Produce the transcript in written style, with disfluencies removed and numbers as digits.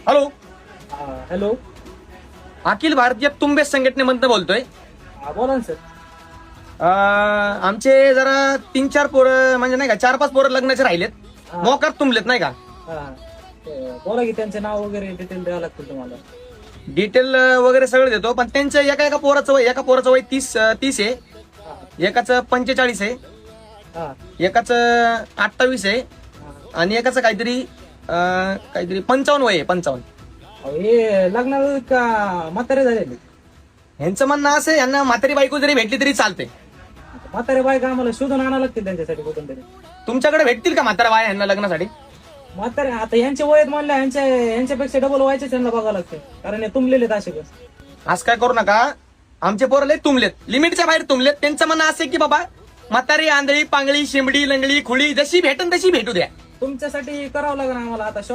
Hello. Hello. Akhil Bharatiya तुंबे संघटनेमधनं बोलतोय. बोला ना सर. आमचे जरा 3-4 पोरं म्हणजे नाही का 4-5 पोरं लग्नाचे राहिलेत, मोकार तुंबलेत नाही का. बोला की त्यांचे नाव वगैरे डिटेल द्यावं लागतील तुम्हाला. डिटेल वगैरे सगळं देतो, पण त्यांचं एका पोराचं वय 30 आहे, एकाचं 45 आहे, एकाचं 28 आहे आणि एकाचं काहीतरी 55 वय आहे. 55. हे लग्नाला का म्हातारे झालेले? यांचं म्हणणं असं आहे, यांना म्हातारी बायको जरी भेटली तरी चालते. म्हातारे बायका आम्हाला शोधून आणावं लागतील त्यांच्यासाठी कुठून तरी. तुमच्याकडे भेटतील का म्हातारा बाया यांना लग्नासाठी? म्हातारे आता यांचे वयत म्हणलं यांच्यापेक्षा डबल व्हायचे त्यांना बघावं लागते, कारण हे तुंबलेले असे बस. असं काय करू नका. आमचे पोरं लय तुंबलेत, लिमिटच्या बाहेर तुंबलेत. त्यांचं म्हणणं असं आहे की बाबा म्हातारी, आंधळी, पांगळी, शिंबडी, लंगडी, खुळी जशी भेटन तशी भेटू द्या. तुमच्यासाठी करावं लागेल आम्हाला आता.